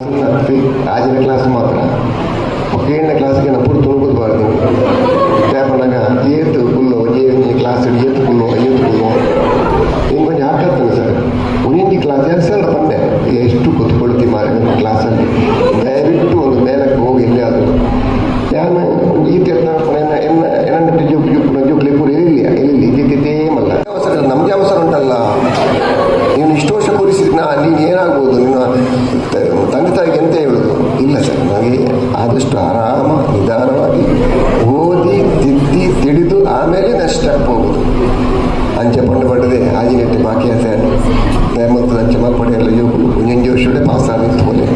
ಆಜಿನ class ಮಾತ್ರ ಏಳನೇ ಕ್ಲಾಸ್ಗೆ ನಾವು ಪೂರ್ತಿ ತುಳುಕುದು ಪೇಪರ್ನಾಗ ಏತು ಕುಲ್ಲು ಒಂಜಿ ಕ್ಲಾಸ್ ಏತು ಕುಲ್ಲು ಐವತ್ತು ಕುಲ್ಲು ಹಿಂಗೆ ಕೊಂಚ ಹಾಕಾಗ್ತಾನೆ ಸರ್ ಒಂದೊಂದು ಕ್ಲಾಸ್ 2 ಸಾವಿರ ಬಂದೆ ಎಷ್ಟು ಕೂತ್ಕೊಳ್ತೀವಿ ಮಾರಿ ಒಂದು ಕ್ಲಾಸಲ್ಲಿ ದಯವಿಟ್ಟು ಒಂದು ಮೇಲಕ್ಕೆ ಹೋಗಿ ಎಲ್ಲಿ ಆದರೂ ನಾನು ಈತ ಎನ್ನ ಜೋಕ್ಲಿ ಪೂರ ಎಲ್ಲಿ ಇದ್ದಿದ್ದೇ ಮಲ್ಲ ಅವಸರ ನಮಗೆ ಅವಸರ ಉಂಟಲ್ಲ ನೀನು ಇಷ್ಟು ವರ್ಷ ಕೂರಿಸಿದ ನೀನು ಏನಾಗ್ಬೋದು ನೀನು ತಂದೆ ತಾಯಿಗೆ ಎಂತ ಹೇಳೋದು ಇಲ್ಲ ಸರ್ ನನಗೆ ಆದಷ್ಟು ಆರಾಮ ನಿಧಾನವಾಗಿ ಓದಿ ತಿದ್ದಿ ತಿಳಿದು ಆಮೇಲೆ ನೆಕ್ಸ್ಟ್ ಸ್ಟೆಪ್ ಹೋಗೋದು ಅಂಚೆ ಪಂಡು ಪಡೆದೆ ಆಜಿನೆಟ್ಟು ಬಾಕಿ ಆಸೆಯನ್ನು ಮತ್ತು ಅಂಚೆ ಮಲ್ಪಡೆ ಎಲ್ಲ ಯೋಗು ಒಂಜೊಂಜು ವರ್ಷಡೆ ಪಾಸ್ ಆಗಿತ್ತು ಬೋಲೆ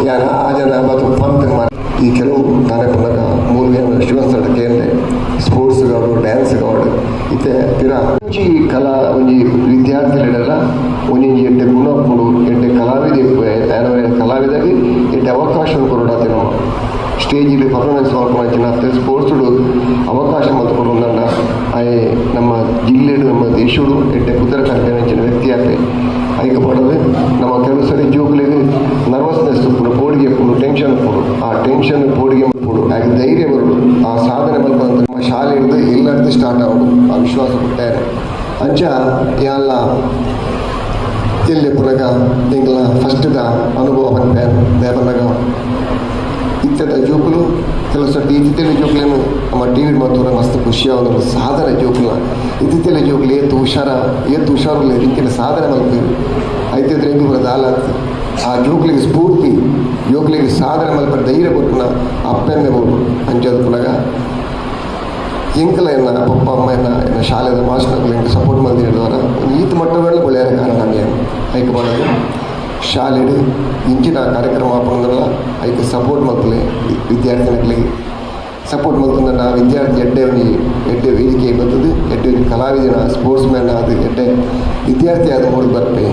ಯಾರು ಆ ಜನ ಮತ್ತು ಪಂತ್ ಈ ಕೆಲವು ತಾನೇ ಪುನಃ ಮೂಲ ಶಿವನ್ ಕೇಂದ್ರ ಸ್ಪೋರ್ಟ್ಸ್ ಗಾಡು ಡ್ಯಾನ್ಸ್ ಗಾಡು ಇತ್ತೆ ಪಿರ ಒಂಜಿ ಕಲಾ ಒಂಜಿ ವಿದ್ಯಾರ್ಥಿಗಳೆಲ್ಲ ಒಂಜೊಂಜಿ ಎಡ್ಡೆ ಗುಣ ಕೊಡು ಎಡ್ಡೆ ಕಲಾವಿದ ಕಲಾವಿದಾಗಿ ಎಡ್ಡೆ ಅವಕಾಶ ಕೊಡೋಡತ್ತೆ ನಮ್ಮ ಸ್ಟೇಜಿൽ ಪರ್ಫಾರ್ಮೆನ್ಸ್ ಮಾಡ್ಕೊಂಡು ಸ್ಪೋರ್ಟ್ಸ್ಡು ಅವಕಾಶ ಮಾಡ್ಕೊಂಡು ಒಂದಂಡ ನಮ್ಮ ಜಿಲ್ಲೆಡು ನಮ್ಮ ದೇಶಡು ಎಡ್ಡೆ ಕುದುರೆ ಕಾರ್ಯಕ್ರಮ ವ್ಯಕ್ತಿ ಆಗ್ತದೆ ಐಕೆ ಪಡೋದು ನಮ್ಮ ಕೆಲವು ಸರಿ ಜೋಗುಲಿಗೆ ನರ್ವಸ್ನೆಸ್ ಕೊಡು ಬೋಡಿಗೆ ಕೊಡು ಟೆನ್ಷನ್ ಕೊಡು ಆ ಟೆನ್ಷನ್ ಬೋಡಿಗೆ ಕೊಡು ಹಾಗೆ ಧೈರ್ಯ ಬರೋದು ಆ ಸಾಧನೆ ಬಂದಂತ ನಮ್ಮ ಶಾಲೆ ಹಿಡಿದು ಎಲ್ಲರದ್ದು ಸ್ಟಾರ್ಟ್ ಆಗೋದು ಆ ವಿಶ್ವಾಸ ಕೊಟ್ಟಾರೆ ಅಂಚ ಎಲ್ಲ ಎಲ್ಲಿ ಪುನಗ ಹಿಂಗೆಲ್ಲ ಫಸ್ಟ್ದ ಅನುಭವ ಬಂದ್ಪೇರ್ ದೇವನಾಗ ಇತ್ಯದ ಜೋಕುಲು ಕೆಲವು ಸರ್ತಿ ಇತ್ತಿತ್ತಲೆ ಜೋಕ್ಲೇನು ನಮ್ಮ ಟಿ ವಿ ಮಾತೂರ ಮಸ್ತ್ ಖುಷಿ ಅವನು ಸಾಧನೆ ಜೋಕುಲ ಇತ್ತಿತ್ತಲೆ ಜೋಕ್ಲಿ ಏತು ಹುಷಾರು ಇಂಕಿನ ಸಾಧನೆ ಮಲ್ಪೇರು ಐತಿದ್ರೆ ಹೆಂಗೆ ಬರೋದು ಹಾಲಾಗ್ತದೆ ಆ ಜೋಕ್ಲಿಗೆ ಸ್ಫೂರ್ತಿ ಜೋಕ್ಲಿಗೆ ಸಾಧನೆ ಮಲ್ಪರ ಧೈರ್ಯ ಕೊಟ್ಟನ ಅಪ್ಪೆನ್ನೇ ಬೋದು ಅಂಚದು ಪುನಗ ಎಂಕಲ ಎನ್ನ ಪಪ್ಪ ಅಮ್ಮ ಎನ್ನ ಶಾಲೆದ ಮಾಸ್ಟರ್ಗಳು ಎಂಗೆ ಸಪೋರ್ಟ್ ಮಾಡಿ ಹೇಳಿದವರ ಈತ ಮಟ್ಟಗಳಲ್ಲಿ ಒಳ್ಳೆಯ ಕಾರಣ ಐಕೆ ಮಾಡೋದು ಶಾಲೆಡು ಇಂಚಿನ ಕಾರ್ಯಕ್ರಮ ಹಾಕೊಂಡ್ರಲ್ಲ ಐಕೆ ಸಪೋರ್ಟ್ ಮಾಡ್ತಲೇ ವಿದ್ಯಾರ್ಥಿಗಳಿಗೆ ಸಪೋರ್ಟ್ ಮಾಡ್ತಂದ್ರೆ ವಿದ್ಯಾರ್ಥಿ ಎಡ್ಡೆ ವೇದಿಕೆ ಬರ್ತದೆ ಎಡ್ಡೆ ಕಲಾವಿದನ ಸ್ಪೋರ್ಟ್ಸ್ ಮ್ಯಾನ್ ಅದು ಎಡ್ಡೆ ವಿದ್ಯಾರ್ಥಿ ಆದ ನೋಡಿ ಬರ್ಪೆ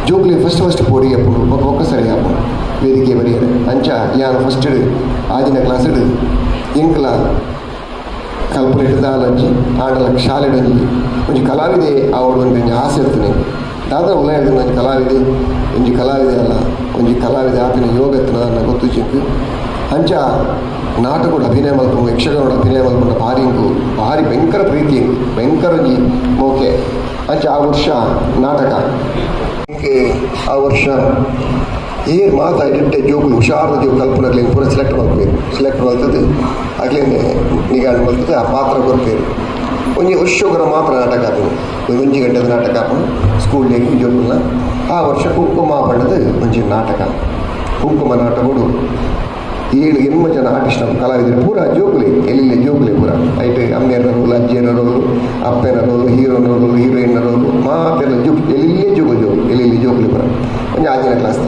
ಜೋಕ್ಲಿ ಫಸ್ಟ್ ಪೋಡಿ ಹಾಕೊಂಡು ಒಕ್ಕ ಸರಿ ಹಾಕೊಂಡು ವೇದಿಕೆ ಬರೆಯೋದು ಅಂಚ ಯಾರು ಫಸ್ಟ್ ಆದಿನ ಕ್ಲಾಸ್ ಇಡು ಎಂಕಲ ಕಲ್ಪನೆ ದಾಲಂಜಿ ಆಡಲ ಶಾಲೆಡಂಜಿ ಒಂಜಿ ಕಲಾವಿದೆ ಆವಡು ಒಂದು ಆಸೆ ಇರ್ತೀನಿ ದಾದ ಉಲ್ಲ ಹೇಳ್ತೀನಿ ಒಂಜಿ ಕಲಾವಿದೆ ಅಲ್ಲ ಒಂಜಿ ಕಲಾವಿದೆ ಆಪಿನ ಯೋಗ ಎತ್ತಿನ ನನ್ನ ಗೊತ್ತು ಚಿಕ್ಕು ಅಂಚ ನಾಟಕಗಳು ಅಭಿನಯ ಮಲ್ಕೊಂಡು ಯಕ್ಷಗಾನ ಅಭಿನಯ ಮಲ್ಕೊಂಡು ಭಾರಿ ಭಯಂಕರ ಪ್ರೀತಿ ಭಯಂಕರ ಒಂಜಿ ಮೋಕೆ ಅಂಚ ಆ ವರ್ಷ ನಾಟಕ ಆ ವರ್ಷ ಏನು ಮಾತಾಡಿಟ್ಟೆ ಜೋಗು ಹುಷಾರದ ಜೋಗು ಕಲ್ಪನೆಗಳು ಪೂರ ಸೆಲೆಕ್ಟ್ ಮಾಡ್ತದೆ ಆಗ್ಲೇನೆ ನಿಗಾಣಿ ಮಾಡ್ತದೆ ಆ ಪಾತ್ರ ಕೊಡ್ತೇವೆ ಒಂಜಿ ವರ್ಷಗಳ ಮಾತ್ರ ನಾಟಕ ಹಾಕೋದು 1 ಗಂಟೆದ ನಾಟಕ ಹಾಕೊಂಡು ಸ್ಕೂಲ್ ಡೇಗೆ ಜೋಗುಲ್ಲ ಆ ವರ್ಷ ಕುಂಕುಮ ಬಣ್ಣದ ಒಂಜಿ ನಾಟಕ ಕುಂಕುಮ ನಾಟಕಗಳು 7 ಜನ ಆರ್ಟಿಸ್ಟ್ ಕಲಾವಿದರು ಪೂರ ಜೋಗುಲಿ ಎಲ್ಲಿ ಜೋಗುಲಿ ಪೂರ ಐಟೆ ಅಮ್ಮಿಯರ ರೋಲು ಅಜ್ಜಿಯರ ರೋಲು ಅಪ್ಪನ ರೋಲು ಹೀರೋನ ರೋಲು ಹೀರೋಯಿನ್ನ ರೋಲು ಮಾತೆಲ್ಲ ಎಲ್ಲಿ ಜೋಗುಲಿ ಪೂರ ಒಂಜಿ ಆಜಿನ ಕ್ಲಾಸ್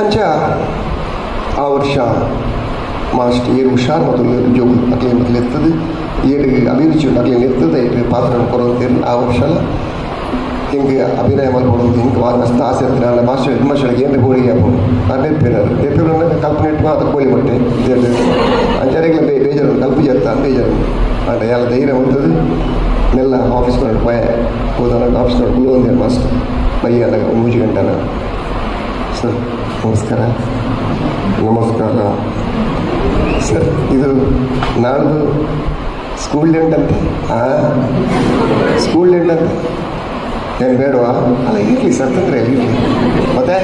ಅಂಚ ಆ ವರ್ಷ ಮಾಸ್ಟರ್ ಏಳು ಹುಷಾರು ಮೊದಲು ಜೋಗು ಅಕ್ಲೇನು ಮೊದಲು ಎತ್ತದು ಏಳು ಅಭಿರುಚಿ ಉಂಟು ಅಕ್ಲೇನು ಎತ್ತದ ಐಟು ಪಾತ್ರ ಕೊಡೋಂತೇಳಿ ಆ ವರ್ಷ ಹಿಂಗೆ ಅಭಿನಯ ಮಾಡ್ಕೊಡೋದು ಹಿಂಗೆ ಮಸ್ತ್ ಆಸೆ ಇರ್ತಾರೆ ಅಲ್ಲ ಮಾಸ್ಟರ್ ಹೆಡ್ ಮಾಸ್ಟರ್ಗೆ ಏನು ಗೋಳಿಗೆ ಹಾಕೊಂಡು ಡೆಪ್ಪೇರು ಕಲ್ಪನೆ ಇಟ್ಟು ಅದಕ್ಕೆ ಗೋಳಿ ಬಟ್ಟೆ ಅಂಚಾರೆಗಳ ಬೇಜಾರು ಕಲ್ಪು ಜರ್ತ ಬೇಜಾರು అంటే ಎಲ್ಲ ಧೈರ್ಯ ఉంటుంది మెల్ల ఆఫీస్ పోయా పోదాను ఆఫీస్ గుళ్ళు ఉంది మాస్టర్ బయ్య అలాగ 3 గంటల ಸರ್ ನಮಸ್ಕಾರ ಸರ್ ಇದು ನಾಡ್ದು ಸ್ಕೂಲ್ ಡೇ ಉಂಟಂತೆ ಸ್ಕೂಲ್ ಡೇ ಉಂಟಂತೆ ಏನು ಬೇಡವಾ ಅಲ್ಲ ಇರಲಿ ಸರ್ ತೊಂದರೆ ಇರಲಿ ಮತ್ತೆ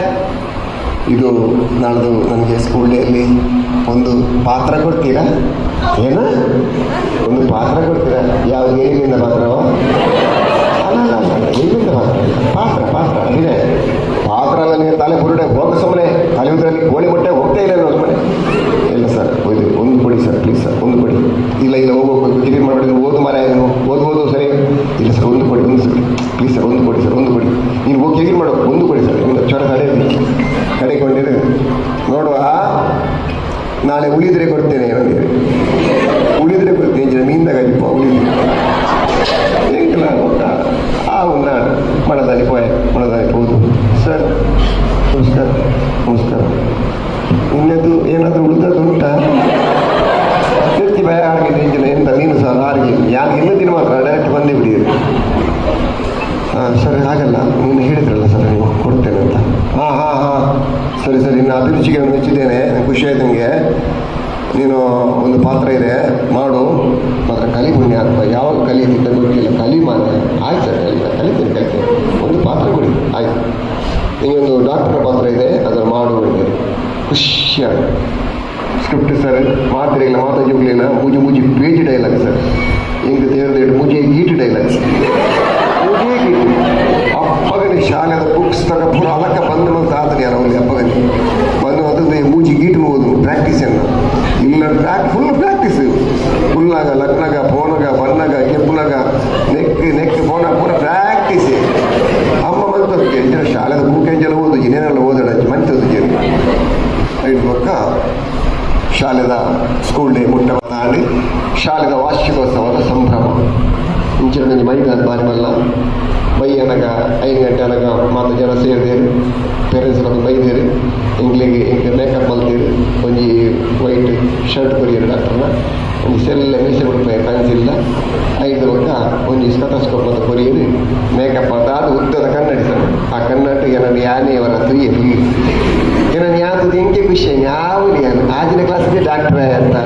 ಇದು ನಾಳ್ದು ನನಗೆ ಸ್ಕೂಲ್ ಡೇಯಲ್ಲಿ ಒಂದು ಪಾತ್ರ ಕೊಡ್ತೀರಾ ಏನು ಒಂದು ಪಾತ್ರ ಕೊಡ್ತೀರಾ ಯಾವುದು ಏನಿಂದ ಪಾತ್ರವ ಅಲ್ಲ ಏನಿಂದ ಪಾತ್ರ ಇದೆ ಪಾತ್ರ ಅಲ್ಲ ನೀವು ತಲೆ ಬುರುಡೆ ಹೋಗ ಸುಮ್ಮನೆ ಕಲಿಯೋದ್ರಲ್ಲಿ ಗೋಳಿ ಮೊಟ್ಟೆ ಹೋಗ್ತಾ ಇಲ್ಲ ಸುಮ್ಮನೆ ಇಲ್ಲ ಸರ್ ಒಂದು ಕೊಡಿ ಸರ್ ಪ್ಲೀಸ್ ಸರ್ ಒಂದು ಕೊಡಿ ಇಲ್ಲ ಹೋಗ್ಬೇಕು ಕಿರಿ ಮಾಡಿದ್ರೆ ಓದು ಮರ ಓದ್ಬೋದು ಸರಿ ಇಲ್ಲ ಸರ್ ಒಂದು ಕೊಡಿ ಪ್ಲೀಸ್ ಸರ್ ಒಂದು ಕೊಡಿ ನೀನು ಹೋಗಿ ಕಿರಿ ಮಾಡೋ ಒಂದು ಕೊಡಿ ಸರ್ ನಿಮ್ದು ಚೊಡ ಕಡೆಕೊಂಡಿರು ನೋಡುವ ನಾಳೆ ಉಳಿದ್ರೆ ಕೊಡ್ತೇನೆ ಏನಂದ್ರೆ ಉಳಿದ್ರೆ ಕೊಡ್ತೇನೆ ಮೀನ್ದಾಗ ಉಳಿದ್ರೆ ಉನ್ನ ಮಣದಲ್ಲಿ ಹೋದು ಸರ್ ನಮಸ್ಕಾರ ಇನ್ನದು ಏನಾದರೂ ಉಳಿದದ್ದು ಉಂಟಾ ತಿರ್ತಿ ಭಯ ಆಗಿದೆ ಇಂಜಿನ ಎಂತ ನೀನು ಸರ್ ಆರಿಗೆ ಯಾರು ಇಲ್ಲದಿನ ಮಾತ್ರ ಡೈರೆಕ್ಟ್ ಬಂದೇ ಬಿಡಿದ್ರು ಸರ್ ಹಾಗಲ್ಲ ನೀನು ಹೇಳಿದ್ರಲ್ಲ ಸರ್ ನೀವು ಕೊಡ್ತೇನೆ ಅಂತ ಹಾಂ ಸರಿ ಸರಿ, ಇನ್ನು ಅಭಿರುಚಿಗೆ ಮೆಚ್ಚಿದ್ದೇನೆ, ಖುಷಿ ಆಯ್ತು ನನಗೆ. ನೀನು ಒಂದು ಪಾತ್ರ ಇದೆ ಮಾಡು, ಮಾತ್ರ ಕಲಿ ಪುಣ್ಯ ಅಥವಾ ಯಾವಾಗ ಕಲಿಯುತ್ತಿದ್ದ ಗೊತ್ತಿಲ್ಲ, ಕಲಿ ಮಾತ್ರ. ಆಯ್ತು ಸರ್, ಕಲಿತೀನಿ. ಒಂದು ಪಾತ್ರ ಕೊಡಿ, ಆಯ್ತು. ನಿಮಗೊಂದು ಡಾಕ್ಟರ್ ಪಾತ್ರ ಇದೆ, ಅದನ್ನು ಮಾಡು ಅಂದರೆ ಖುಷಿಯಾಗಿ. ಸ್ಕ್ರಿಪ್ಟ್ ಸರ್ ಮಾತಿರಲಿಲ್ಲ, ಮಾತಾಜೋಗ್ಲಿಲ್ಲ, ಮೂಜಿ ಪೇಜ್ ಡೈಲಾಗ್ ಸರ್, ಹಿಂಗೆ ತೇರ್ದೇಡು ಮೂಜಿ ಗೀಟ್ ಡೈಲಾಗ್, ಮೂಜಿ ಗೀಟ್ ಅಪ್ಪಗನಿ ಶಾಲೆದ ಬುಕ್ಸ್ ತಗ ಪೂರ ಅಲಕ್ಕ ಬಂದು ಮತ್ತು ಆತನ ಯಾರು ಅವ್ರಿಗೆ ಅಪ್ಪಗನಿ ಬಂದು ಅದನ್ನು ಮೂಜಿ ಗೀಟ್ ಓದು ಪ್ರಾಕ್ಟೀಸನ್ನು ಇಲ್ಲ ಫುಲ್ ಪ್ರಾಕ್ಟೀಸ್, ಫುಲ್ಲಾಗ ಲಗ್ನಾಗ ಫೋನಾಗ ಬನ್ನಾಗ ಕೆಪ್ಪನಾಗ ನೆಕ್ ಫೋನ ಪೂರ ಪ್ರಾಕ್ಟೀಸ್. ಅಮ್ಮ ಬಂತು ಎಂಜಲ ಶಾಲೆದ ಬುಕ್ ಎಂಜಲ ಓದು ಏನೇನೆಲ್ಲ ಓದೋಣ ಮಂತದ್ದು ಜನ ಐದು ಪಕ್ಕ ಶಾಲೆದ ಸ್ಕೂಲ್ ಡೇ ಮುಟ್ಟ ಮಾತಾಡಿ ಶಾಲೆದ ವಾರ್ಷಿಕೋತ್ಸವದ ಸಂಭ್ರಮ ಇಂಚಿನ ಮೈದಾನ ಬಾರಿ ಮಲ್ಲ ಬೈ ಅನಗ 5 ಗಂಟೆ ಅನಗ ಮಾತು ಜನ ಸೇರಿದೇರು, ಪೇರೆಂಟ್ಸ್ ಒಂದು ಬೈದೇರು, ಇಂಗ್ಲಿಗೆ ಹಿಂಗೆ ಮೇಕಪ್ ಮಲ್ತೀರು, ಒಂದು ವೈಟ್ ಶರ್ಟ್ ಕೊರಿಯರು ಡಾಕ್ಟರ್ನ ಒಂದು ಸೆಲ್ಲ ಮೀಸೆ ಬಿಡ್ತಾರೆ ಕನಸಿಲ್ಲ 5 ವರ್ಷ ಒಂದು ಸ್ಟೆಥೋಸ್ಕೋಪ್ ಮತ್ತು ಕೊರಿಯರು ಮೇಕಪ್ ಅಂತ ಅದು ಉದ್ದದ ಕನ್ನಡಿ ಸರ್. ಆ ಕನ್ನಡಿಗೆ ನಾನು ಯಾನೇ ಅವರ ತುಯ್ಯ ಫುಲ್ ಏನನ್ನು ಯಾವುದು ಹೆಂಗೆ ಖುಷಿ ಯಾವುದು ಏನು ಆಜಿನ ಕ್ಲಾಸಿಗೆ ಡಾಕ್ಟ್ರೇ ಅಂತ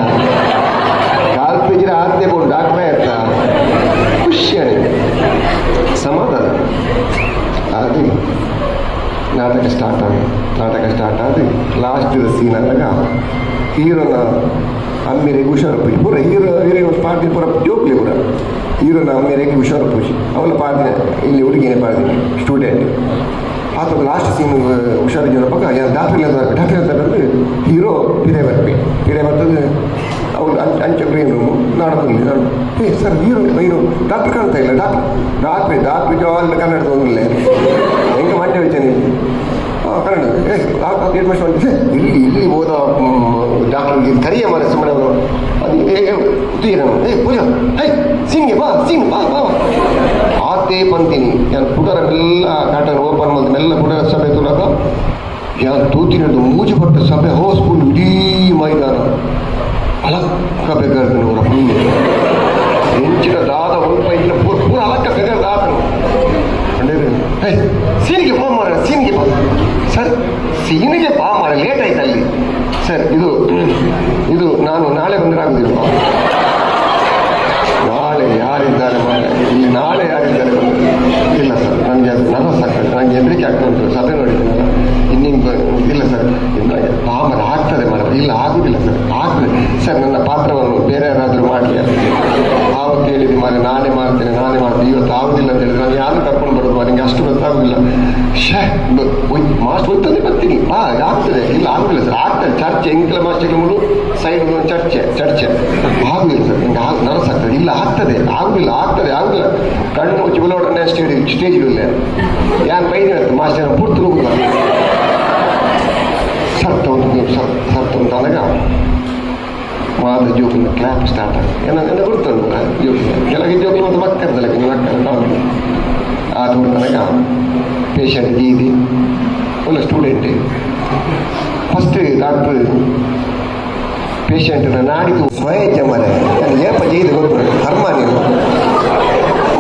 ಕಾಲ್ಪೇಜಿನ ಆದ್ಯ ಕೊಂಡು ಡಾಕ್ಟ್ರೇ ಅಂತ ಖುಷಿಯಾನೆ ಸಮಾಧಾನ. ಅದು ನಾಟಕ ಸ್ಟಾರ್ಟ್ ಆಗಿ ಲಾಸ್ಟ್ ಸೀನ್ ಆದಾಗ ಹೀರೋನ ಅಮ್ಮಿರೆಗೆ ಹುಷಾರು ಪೂರ ಹೀರೋ ಪಾಡ್ದು ಪೂರ ಜೋಕ್ಲಿ ಪೂರ ಹೀರೋನ ಅಮ್ಮಿರೆಗೆ ಹುಷಾರು ಪೂಜಿ ಅವಳ ಪಾಡ್ದಿನ ಇಲ್ಲಿ ಹುಡುಗಿನೇ ಪಾಡ್ದಿನಿ ಸ್ಟೂಡೆಂಟ್ ಆತ ಲಾಸ್ಟ್ ಸೀನ್ ಹುಷಾರು ಜನ ಪಕ್ಕ ಡಾಕ್ಟ್ರ್ ಹೇಳ್ತಾರೆ ಹೀರೋ ಪಿರೇ ಬರ್ತದೆ ಅವ್ರು ಅಂಚ ಬ್ರೇನ್ ರೂಮು ನಾಡದಲ್ಲಿ ಸರ್ ಹೀರೋ ಡಾಕ್ಟ್ರ್ ಕಾಣ್ತಾ ಇಲ್ಲ ಡಾಕ್ಟ್ರ್ ಜಾಲಿ ಕನ್ನಡ ತೊಂದಿಲ್ಲ ಹೆಂಗೆ ಮಂಡ್ಯ ವಿಚಾರ ಕನ್ನಡ ಅಡ್ಮಿಷನ್ ಇಲ್ಲಿ ಹೋದ ಡಾಕ್ಟರ್ಗೆ ಕರಿಯ ಮರ ಸುಮ್ಮನೆ ಅವರು ಅದು ಪೂಜಾ ಸಿಂಗೆ ಬಾ ಆತೇ ಬಂತೀನಿ ನಾನು ಪುಟರ ಮೆಲ್ಲ ಕಾಟನ್ ಓಪನ್ ಮಾಡಿದ ಮೆಲ್ಲ ಪುಟರ ಸಭೆ ತುಳಕ ಯಾರು ತೂತಿನದು ಮೂಜು ಪಟ್ಟ ಸಭೆ ಹೌಸ್ಫುಲ್ ಇಡೀ ಮೈದಾನ ಅಲಕ್ಕ ಬೇಕಾರ್ತಾನೆ ಅವರ ಫುಲ್ಲು ಹೆಂಚಿನ ದಾದ ಒಂದು ಇಲ್ಲ ಪೂರ ಅಲಕ್ಕ ಬೇಕಾದ ಆತನು ಸೀನಿಗೆ ಬಾ ಮಾರ ಸೀನಿಗೆ ಬಾ ಸರ್, ಸೀನಿಗೆ ಬಾ ಮಾರ ಲೇಟ್ ಆಯ್ತು ಅಲ್ಲಿ ಸರ್. ಇದು ನಾನು ನಾಳೆ ಬಂದರೆ ಆಗುದಿಲ್ಲ. ನಾಳೆ ಯಾರಿದ್ದಾರೆ ಮಾರ ಇಲ್ಲಿ, ನಾಳೆ ಯಾರಿದ್ದಾರೆ ಇಲ್ಲ ಸರ್, ನನಗೆ ಅದು ನರ್ವಸ್ ಆಗ್ತದೆ, ನನಗೆ ಹೆದರಿಕೆ ಆಗ್ತಾ ಉಂಟು, ಸಭೆ ನೋಡಿದ್ದೀನಲ್ಲ ಇನ್ನಿಂದು ಇಲ್ಲ ಸರ್, ಬಾ ಮರ ಆಗ್ತದೆ ಮಾರ, ಇಲ್ಲ ಆಗುದಿಲ್ಲ ಸರ್, ಆಗ್ತದೆ ಸರ್, ನನ್ನ ಪಾತ್ರವನ್ನು ಬೇರೆ ಯಾರಾದರೂ ಮಾಡಲಿ ಆವತ್ತು ಹೇಳಿದ್ದು ಮಾರೆ ನಾನೇ ಮಾಡ್ತೇನೆ ಇವತ್ತು ಆಗುದಿಲ್ಲ ಅಂತ ಹೇಳಿದ್ರೆ ನಾನು ಯಾರು ಕರ್ಕೊಂಡು ಬರೋದು ನನಗೆ ಅಷ್ಟು ಗೊತ್ತಾಗುದಿಲ್ಲ. ಮಾಸ್ಟ್ ಹೋಗ್ತದೆ ಬರ್ತೀನಿ ಬಾ ಆಗ್ತದೆ, ಇಲ್ಲ ಆಗುದಿಲ್ಲ ಸರ್, ಆಗ್ತದೆ ಚರ್ಚೆ ಎಂಕೆಲ ಮಾಸ್ಟರ್ಗೆ ಮುಳು ಸೈಡ್ ಚರ್ಚೆ ಆಗುದಿಲ್ಲ ಸರ್, ನನಗೆ ನರಸ ಆಗ್ತದೆ, ಇಲ್ಲ ಆಗ್ತದೆ ಆಗುದಿಲ್ಲ ಕಣ್ಣು ಮುಚ್ಚಿ ಬಲೋಡನೆ ಸ್ಟೇಜ್ಗಳಿಲ್ಲ ಯಾರು ಬೈದ ಮಾಸ್ಟರ್ ಪೂರ್ತಿ ಹೋಗುದ ಸತ್ತ ಉಂಟು ಅನಗ ಮಾದ ಜೋಕಿನ ಕ್ಲಾಪ್ ಸ್ಟಾರ್ಟ್ ಆಗುತ್ತೆ ಏನಂದ್ರೆ ಗುರುತಂದು ಜೋಕಿನ ಕೆಲಗೆ ಜೋಕಿ ಮತ್ತು ಮಕ್ಕಳದಲ್ಲ ನೀವು ಮಕ್ಕಳು ಅದು ತನಕ ಪೇಷಂಟ್ ಗೀದಿ ಒಳ್ಳೆ ಸ್ಟೂಡೆಂಟ್ ಫಸ್ಟ್ ಡಾಕ್ಟ್ರ್ ಪೇಷಂಟ್ನ ನಾಡಿದ್ದು ವಯಸ್ಸ ಮನೆ ಏಪ ಜೈದು ಗೊತ್ತು ಧರ್ಮ ನೀವು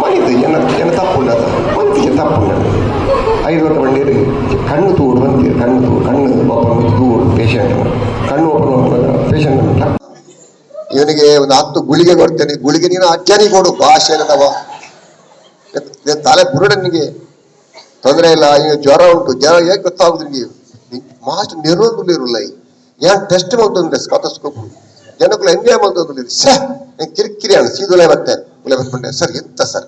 ಮನಿತು ಏನ ತಪ್ಪುಂಡ ಮನಸ್ಸಿಗೆ ತಪ್ಪುಂಡ 5 ವರ್ಷ ಬಂದಿರಿ ಕಣ್ಣು ತೂಡು ಬಂತೀರಿ ಕಣ್ಣು ಓಪನ್ ತೂಡು ಪೇಷಂಟ್ ಕಣ್ಣು ಓಪನ್ ಪೇಷಂಟ್ ಉಂಟ ಇವನಿಗೆ ಒಂದು 10 ಗುಳಿಗೆ ಕೊಡ್ತೇನೆ, ಗುಳಿಗೆ ನೀನು ಅಜ್ಜನಿಗೆ ಕೊಡು ಭಾಷೆ ಇಲ್ಲದವ ತಲೆ ಬುರುಡನಿಗೆ ತೊಂದರೆ ಇಲ್ಲ, ಈಗ ಜ್ವರ ಉಂಟು, ಜ್ವರ ಹೇಗೆ ಗೊತ್ತಾಗುದು ನಿಮಗೆ ಮಾಸ್ಟ್ ನಿರ್ವೊಂದುಲಿರಲ್ಲ ಏನ್ ಟೆಸ್ಟ್ ಮಾಡ್ತಂದ್ರೆ ಸ್ಕಾತಸ್ಕೋಪ್ ಜನಕ್ಕೂ ಎಂಜಾಯ್ ಮಾಡ್ತಂದ್ರೆ ಸರ್ ಕಿರಿಕಿರಿ ಅಣ್ಣ ಸೀದುಲೆ ಬರ್ತೇನೆ ಸರ್ ಎಂತ ಸರ್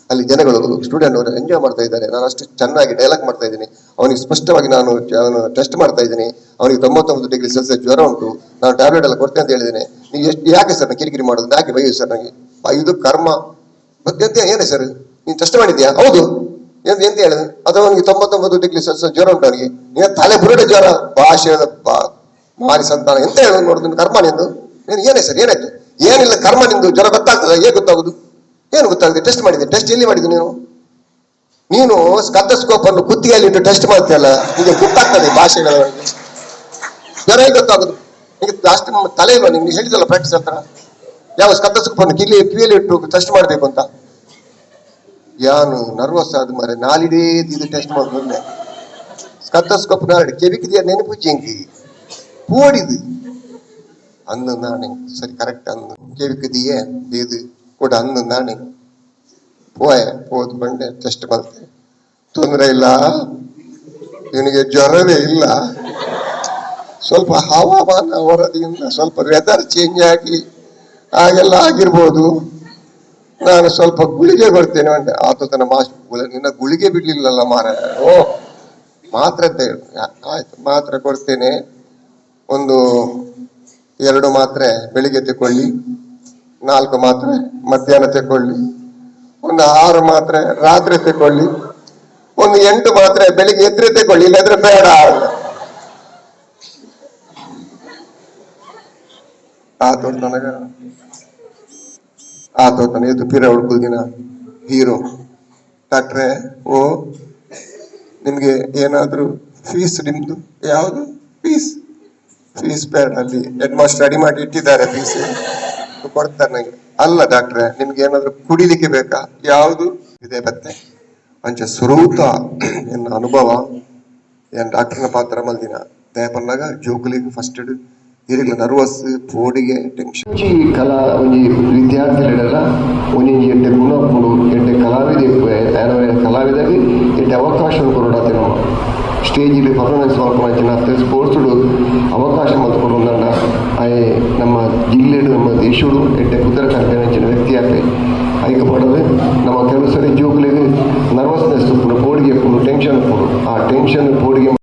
ಅಲ್ಲಿ ಜನಗಳು ಸ್ಟೂಡೆಂಟ್ ಅವರು ಎಂಜಾಯ್ ಮಾಡ್ತಾ ಇದ್ದಾರೆ, ನಾನು ಅಷ್ಟು ಚೆನ್ನಾಗಿ ಡೈಲಾಗ್ ಮಾಡ್ತಾ ಇದ್ದೀನಿ, ಅವನಿಗೆ ಸ್ಪಷ್ಟವಾಗಿ ನಾನು ಟೆಸ್ಟ್ ಮಾಡ್ತಾ ಇದ್ದೀನಿ, ಅವನಿಗೆ 99 ಡಿಗ್ರಿ ಸೆಲ್ಸಿಯಸ್ ಜ್ವರ ಉಂಟು, ನಾನು ಟ್ಯಾಬ್ಲೆಟ್ ಎಲ್ಲ ಕೊಡ್ತೇನೆ ಅಂತ ಹೇಳಿದ್ದೇನೆ, ನೀವು ಎಷ್ಟು ಯಾಕೆ ಸರ್ ನಾನು ಕಿರಿಕಿರಿ ಮಾಡೋದು, ಯಾಕೆ ಬೈಯು ಸರ್ ನನಗೆ ಇದು ಕರ್ಮ ಮತ್ತೆ ಏನೇ ಸರ್ ನೀನು ಟೆಸ್ಟ್ ಮಾಡಿದ್ಯಾ ಹೌದು ಎಂತ ಹೇಳಿದೆ ಅದು ಅವನಿಗೆ 99 ಡಿಗ್ರಿ ಸೆಲ್ಸಿಯಸ್ ಜ್ವರ ಉಂಟು, ಅವನಿಗೆ ನೀನು ತಲೆ ಬುರುಡೆ ಜ್ವರ ಭಾಷೆ ಮಾರಿ ಸಂತಾನ ಎಂತ ಹೇಳೋದು ನೋಡುದು ಕರ್ಮ ನಿಂದು ನೀನು ಏನೇ ಸರ್ ಏನಾಯ್ತು ಏನಿಲ್ಲ ಕರ್ಮ ನಿಂದು ಜ್ವರ ಗೊತ್ತಾಗ್ತದೆ ಹೇಗೆ ಗೊತ್ತಾಗುದು ಏನು ಗೊತ್ತಾಗುತ್ತೆ ಟೆಸ್ಟ್ ಮಾಡಿದೆ ಟೆಸ್ಟ್ ಎಲ್ಲಿ ಮಾಡಿದ್ದು ನೀನು ಸ್ಕಾತಸ್ಕೋಪ್ ಅನ್ನು ಕುತ್ತಿಗೆಯಲ್ಲಿಟ್ಟು ಟೆಸ್ಟ್ ಮಾಡ್ತೀಯಲ್ಲ ನಿಮಗೆ ಗೊತ್ತಾಗ್ತದೆ ಭಾಷೆಗಳ ಜ್ವರ ಹೇಗೆ ಗೊತ್ತಾಗುದು ನಿಮಗೆ ಜಾಸ್ತಿ ತಲೆ ಇಲ್ವಾ ನಿಮ್ಗೆ ಹೇಳಿದಲ್ಲ ಪ್ರಾಕ್ಟೀಸ್ ಹತ್ರ ಯಾವ ಸ್ಕಾತಸ್ಕೋಪ್ ಅನ್ನು ಕಿವಿಯಲ್ಲಿ ಇಟ್ಟು ಟೆಸ್ಟ್ ಮಾಡಬೇಕು ಅಂತ ಯಾನು ನರ್ವಸ್ ಆದ ಮಾರೆ ನಾಲಿಡೇ ಇದು ಟೆಸ್ಟ್ ಮಾಡೋದು ಸ್ಕತ್ತೋಸ್ಕೋಪ್ ನಾಡು ಕೆವಿಕಿದೆಯ ನೆನಪು ಜಿಂಕಿ ಓಡಿದು ಅಂದು ನಾಣೆ ಸರಿ ಕರೆಕ್ಟ್ ಅಂದು ಕೆವಿಕಿದೆಯೇ ಇದು ಕೂಡ ಅಂದು ನಾಣೆ ಓದ್ಕೊಂಡೆ ಟೆಸ್ಟ್ ಮಾಡ್ತೆ ತೊಂದರೆ ಇಲ್ಲ, ಇವನಿಗೆ ಜ್ವರವೇ ಇಲ್ಲ. ಸ್ವಲ್ಪ ಹವಾಮಾನ ವರದಿಯಿಂದ ಸ್ವಲ್ಪ ವೆದರ್ ಚೇಂಜ್ ಆಗಿ ಹಾಗೆಲ್ಲ ಆಗಿರ್ಬೋದು. ನಾನು ಸ್ವಲ್ಪ ಗುಳಿಗೆ ಕೊಡ್ತೇನೆ ಅಂತೆ. ಆತ ತನ್ನ ಮಾಸ್ಟರ್, ನಿನ್ನ ಗುಳಿಗೆ ಬಿಡ್ಲಿಲ್ಲಲ್ಲ ಮಾರ. ಓ ಮಾತ್ರೆ ಅಂತ ಹೇಳು. ಆಯ್ತು ಮಾತ್ರೆ ಕೊಡ್ತೇನೆ. ಒಂದು 2 ಮಾತ್ರೆ ಬೆಳಿಗ್ಗೆ ತಗೊಳ್ಳಿ, 4 ಮಾತ್ರೆ ಮಧ್ಯಾಹ್ನ ತಗೊಳ್ಳಿ, ಒಂದು 6 ಮಾತ್ರೆ ರಾತ್ರಿ ತಗೊಳ್ಳಿ, ಒಂದು 8 ಮಾತ್ರೆ ಬೆಳಿಗ್ಗೆ ಎದ್ರೆ ತಗೊಳ್ಳಿ, ಇಲ್ಲಾದ್ರೆ ಬೇಡ. ಆತೋತನ ಇದು ಪಿರ ಹುಡ್ಕುದಿನ ಹೀರೋ ಡಾಕ್ಟ್ರೆ. ಓ ನಿಮ್ಗೆ ಏನಾದ್ರು ಫೀಸ್ ನಿಮ್ದು ಯಾವುದು ಫೀಸ್ ಬೇಡ, ಅಲ್ಲಿ ಹೆಡ್ ಮಾಸ್ಟರ್ ರೆಡಿ ಮಾಡಿ ಇಟ್ಟಿದ್ದಾರೆ, ಫೀಸ್ ಕೊಡ್ತಾರೆ ನಂಗೆ. ಅಲ್ಲ ಡಾಕ್ಟ್ರೆ ನಿಮ್ಗೆ ಏನಾದ್ರು ಕುಡಿಲಿಕ್ಕೆ ಬೇಕಾ? ಯಾವುದು ಇದೆ ಬತ್ತೆ ಅಂಚೆ ಸ್ವರೂತ ಎನ್ನ ಅನುಭವ ಏನ್ ಡಾಕ್ಟರ್ನ ಪಾತ್ರ ಮಲ್ದಿನ ದಯಪನ್ನಾಗ ಜೋಕುಲಿಗೆ ಫಸ್ಟ್ ಇರಲಿಲ್ಲ ನರ್ವಸ್ ಪೋಡಿಗೆ ಟೆನ್ಷನ್. ಕಲಾ ಒಂಜಿ ವಿದ್ಯಾರ್ಥಿಗಳೆಲ್ಲ ಒಂಜಿ ಎಡ್ಡೆ ಗುಣ ಕೊಡು ಎಡ್ಡೆ ಕಲಾವಿದ ಕಲಾವಿದರಿಗೆ ಎಡ್ಡೆ ಅವಕಾಶ ಕೊಡೋಡತ್ತೆ. ನಮ್ಮ ಸ್ಟೇಜಿಗೆ ಪರ್ಫಾರ್ಮೆನ್ಸ್ ಮಾಡ್ಕೊಂಡು ಅತ್ತೆ ಸ್ಪೋರ್ಟ್ಸ್ ಅವಕಾಶ ಮಾಡ್ಕೊಂಡು ನಮ್ಮ ಜಿಲ್ಲೆಡು ನಮ್ಮ ದೇಶಡು ಎಡ್ಡೆ ಕುದುರೆ